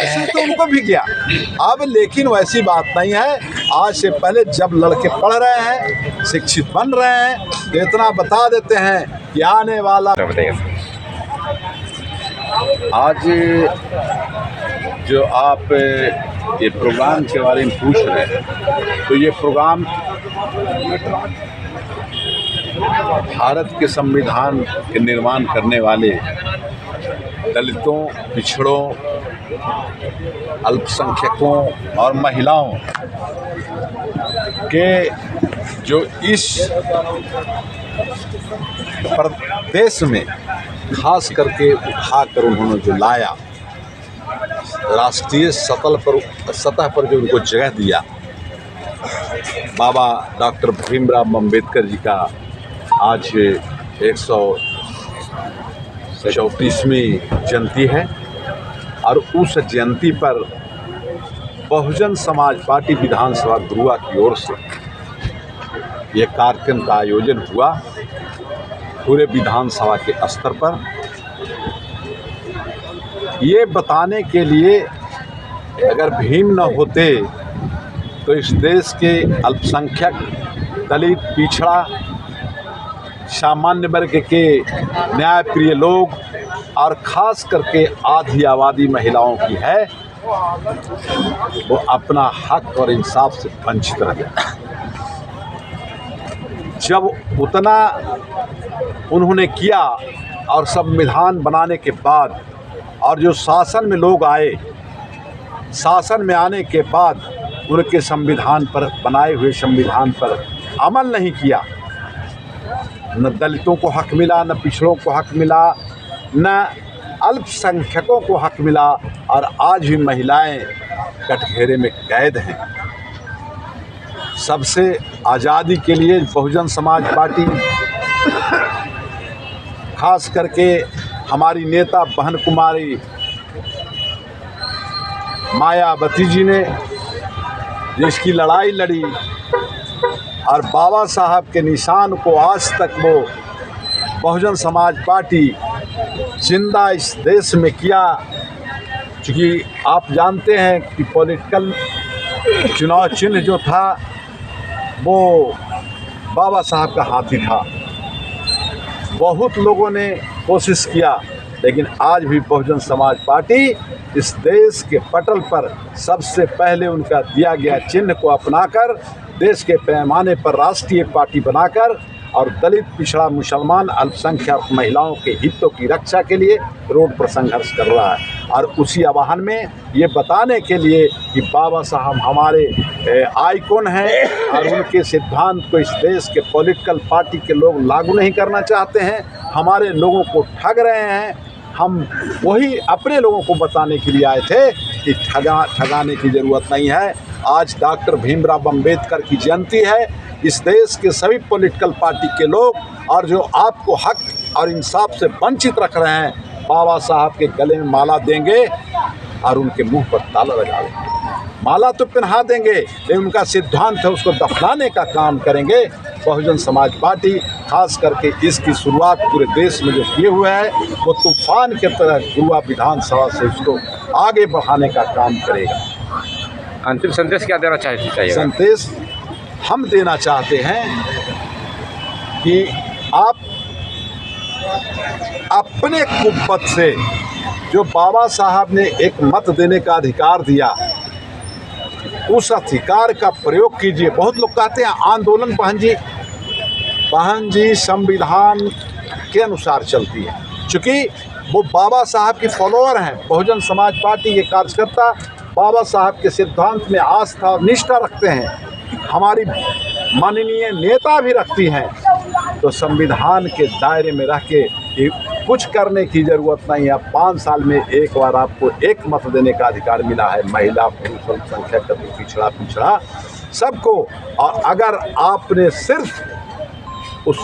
Message तो उनको भी गया। अब लेकिन वैसी बात नहीं है। आज से पहले जब लड़के पढ़ रहे हैं, शिक्षित बन रहे हैं, तो इतना बता देते हैं कि आने वाला। आज जो आप ये प्रोग्राम के बारे में पूछ रहे हैं, तो ये प्रोग्राम भारत के संविधान के निर्माण करने वाले दलितों, पिछड़ों, अल्पसंख्यकों और महिलाओं के जो इस प्रदेश में खास करके उठाकर उन्होंने जो लाया, राष्ट्रीय सतह पर जो उनको जगह दिया, बाबा डॉक्टर भीमराव अम्बेडकर जी का आज 134वीं जयंती है और उस जयंती पर बहुजन समाज पार्टी विधानसभा गुरुआ की ओर से ये कार्यक्रम का आयोजन हुआ पूरे विधानसभा के स्तर पर, ये बताने के लिए अगर भीम न होते तो इस देश के अल्पसंख्यक, दलित, पिछड़ा, सामान्य वर्ग के न्यायप्रिय लोग और ख़ास करके आधी आबादी महिलाओं की है, वो अपना हक और इंसाफ से वंचित रह गए। जब उतना उन्होंने किया और संविधान बनाने के बाद और जो शासन में लोग आए, शासन में आने के बाद उनके संविधान पर, बनाए हुए संविधान पर अमल नहीं किया, न दलितों को हक मिला, न पिछड़ों को हक मिला, न अल्पसंख्यकों को हक मिला, और आज भी महिलाएं कटघरे में कैद हैं। सबसे आज़ादी के लिए बहुजन समाज पार्टी, खास करके हमारी नेता बहन कुमारी मायावती जी ने जिसकी लड़ाई लड़ी और बाबा साहब के निशान को आज तक वो बहुजन समाज पार्टी जिंदा इस देश में किया। क्योंकि आप जानते हैं कि पॉलिटिकल चुनाव चिन्ह जो था वो बाबा साहब का हाथी था। बहुत लोगों ने कोशिश किया, लेकिन आज भी बहुजन समाज पार्टी इस देश के पटल पर सबसे पहले उनका दिया गया चिन्ह को अपनाकर देश के पैमाने पर राष्ट्रीय पार्टी बनाकर और दलित, पिछड़ा, मुसलमान, अल्पसंख्यक महिलाओं के हितों की रक्षा के लिए रोड पर संघर्ष कर रहा है। और उसी आह्वान में ये बताने के लिए कि बाबा साहब हमारे आइकॉन हैं और उनके सिद्धांत को इस देश के पॉलिटिकल पार्टी के लोग लागू नहीं करना चाहते हैं, हमारे लोगों को ठग रहे हैं। हम वही अपने लोगों को बताने के लिए आए थे कि ठगाने की ज़रूरत नहीं है। आज डॉक्टर भीमराव अम्बेडकर की जयंती है। इस देश के सभी पॉलिटिकल पार्टी के लोग और जो आपको हक और इंसाफ से वंचित रख रहे हैं, बाबा साहब के गले में माला देंगे और उनके मुंह पर ताला लगा देंगे। माला तो पहना देंगे, लेकिन उनका सिद्धांत है उसको दफनाने का काम करेंगे। बहुजन समाज पार्टी खास करके इसकी शुरुआत पूरे देश में जो किए हुए है, वो तूफान के तरह गुरुआ विधानसभा से उसको आगे बढ़ाने का काम करेगा। अंतिम संदेश क्या देना चाहिए? संदेश हम देना चाहते हैं कि आप अपने कुव्वत से जो बाबा साहब ने एक मत देने का अधिकार दिया, उस अधिकार का प्रयोग कीजिए। बहुत लोग कहते हैं आंदोलन बहन जी संविधान के अनुसार चलती है, क्योंकि वो बाबा साहब की फॉलोअर हैं। बहुजन समाज पार्टी के कार्यकर्ता बाबा साहब के सिद्धांत में आस्था और निष्ठा रखते हैं, हमारी माननीय नेता भी रखती हैं। तो संविधान के दायरे में रह के कुछ करने की ज़रूरत नहीं है। 5 साल में एक बार आपको एक मत देने का अधिकार मिला है, महिला, पुरुष, अल्पसंख्यक, पिछड़ा सबको। और अगर आपने सिर्फ उस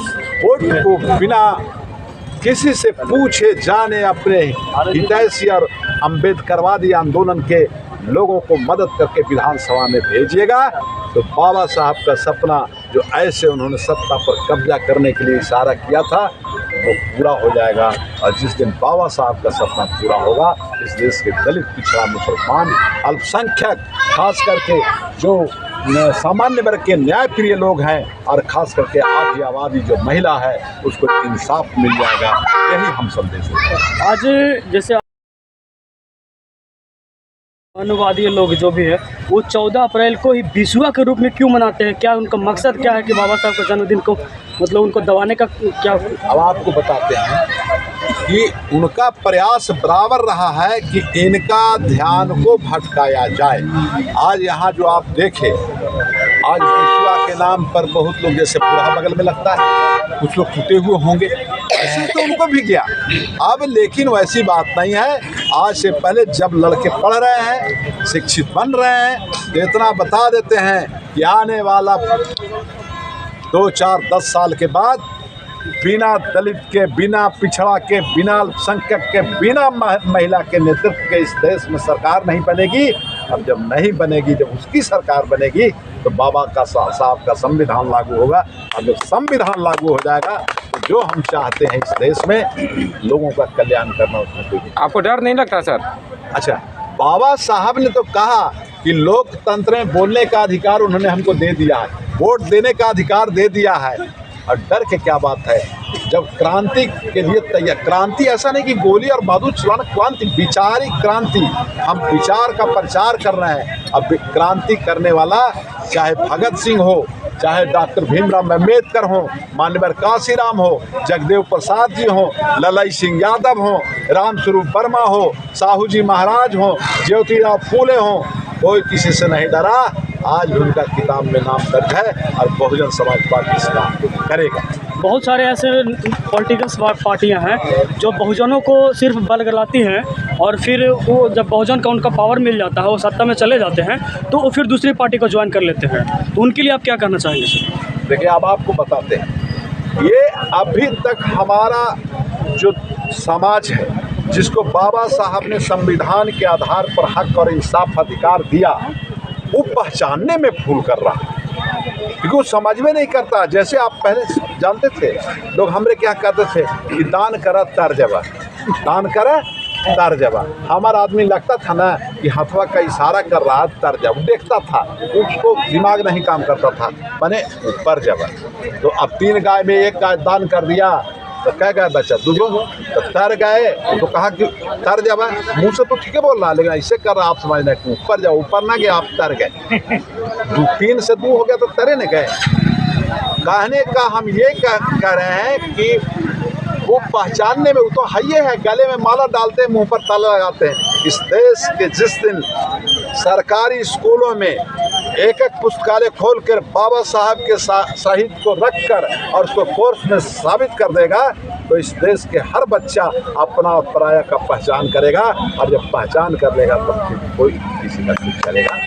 वोट को बिना किसी से पूछे जाने अपने हितैषी और अम्बेडकरवादी आंदोलन के लोगों को मदद करके विधानसभा में भेजिएगा, तो बाबा साहब का सपना जो ऐसे उन्होंने सत्ता पर कब्जा करने के लिए इशारा किया था, वो पूरा हो जाएगा। और जिस दिन बाबा साहब का सपना पूरा होगा, इस देश के दलित, पिछड़ा, मुसलमान, अल्पसंख्यक, खास करके जो सामान्य वर्ग के न्याय प्रिय लोग हैं और खास करके आधी आबादी जो महिला है उसको इंसाफ मिल जाएगा। यही हम संदेश देते हैं। आज जैसे अनुवादी लोग जो भी है वो 14 अप्रैल को ही बिस्वा के रूप में क्यों मनाते हैं? क्या उनका मकसद क्या है कि बाबा साहब के जन्मदिन को मतलब उनको दबाने का क्या? अब आपको बताते हैं कि उनका प्रयास बराबर रहा है कि इनका ध्यान को भटकाया जाए। आज यहाँ जो आप देखें, आज बिस्वा के नाम पर बहुत लोग जैसे पूरा बगल में लगता है, कुछ लोग टूटे हुए होंगे, ऐसे तो उनको भी गया। अब लेकिन वैसी बात नहीं है। आज से पहले जब लड़के पढ़ रहे हैं, शिक्षित बन रहे हैं, तो इतना बता देते हैं कि आने वाला 2, 4, 10 साल के बाद बिना दलित के, बिना पिछड़ा के, बिना अल्पसंख्यक के, बिना महिला के नेतृत्व के इस देश में सरकार नहीं बनेगी। अब जब नहीं बनेगी, जब उसकी सरकार बनेगी तो बाबा का साहब का संविधान लागू होगा। और जब संविधान लागू हो जाएगा तो जो हम चाहते हैं इस देश में लोगों का कल्याण करना, उसमें कोई। आपको डर नहीं लगता सर? अच्छा, बाबा साहब ने तो कहा कि लोकतंत्र में बोलने का अधिकार उन्होंने हमको दे दिया है, वोट देने का अधिकार दे दिया है, और डर के क्या बात है? जब क्रांति के लिए तैयार, क्रांति ऐसा नहीं कि गोली और बारूद चलाना, क्रांति विचारी क्रांति, हम विचार का प्रचार कर रहे हैं। अब क्रांति करने वाला चाहे भगत सिंह हो, चाहे डॉक्टर भीमराव अम्बेडकर हो, मान्यवर काशीराम हो, जगदेव प्रसाद जी हो, ललाई सिंह यादव हो, रामस्वरूप वर्मा हो, साहू जी महाराज हो, ज्योतिराव फूले हो, कोई किसी से नहीं डरा। आज भी उनका किताब में नाम दर्ज है और बहुजन समाज पार्टी इस काम को करेगा। बहुत सारे ऐसे पॉलिटिकल पार्टियां हैं जो बहुजनों को सिर्फ बलगलाती हैं और फिर वो जब बहुजन का उनका पावर मिल जाता है, वो सत्ता में चले जाते हैं, तो वो फिर दूसरी पार्टी को ज्वाइन कर लेते हैं। तो उनके लिए आप क्या कहना चाहेंगे सर? देखिए, अब आपको बताते हैं, ये अभी तक हमारा जो समाज है, जिसको बाबा साहब ने संविधान के आधार पर हक और इंसाफ अधिकार दिया, वो पहचानने में भूल कर रहा है, क्योंकि वो समझ में नहीं करता। जैसे आप पहले जानते थे, लोग हमरे क्या कहते थे कि दान करा तर जबा, दान करा तर जबा। हमारा आदमी लगता था ना कि हथवा का इशारा कर रहा तर जब, देखता था, उसको दिमाग नहीं काम करता था, माने ऊपर जबा। तो अब 3 गाय में 1 गाय दान कर दिया तो क्या गाय बचा? 2 तो तर गए। तो कहा कि तर जब, मुँह से तो ठीक है बोल रहा, लेकिन ऐसे कर रहा, आप समझना कि ऊपर जाओ, ऊपर ना गए, आप तर गए। 3 से 2 हो गया तो तरे न गए। कहने का हम ये कह रहे हैं कि वो पहचानने में, वो तो है, गले में माला डालते हैं, मुंह पर ताला लगाते हैं। इस देश के जिस दिन सरकारी स्कूलों में एक पुस्तकालय खोलकर बाबा साहब के साहित्य को रखकर और उसको कोर्स में साबित कर देगा, तो इस देश के हर बच्चा अपना और पराया का पहचान करेगा। और जब पहचान कर लेगा तब फिर कोई किसी का कुछ चलेगा।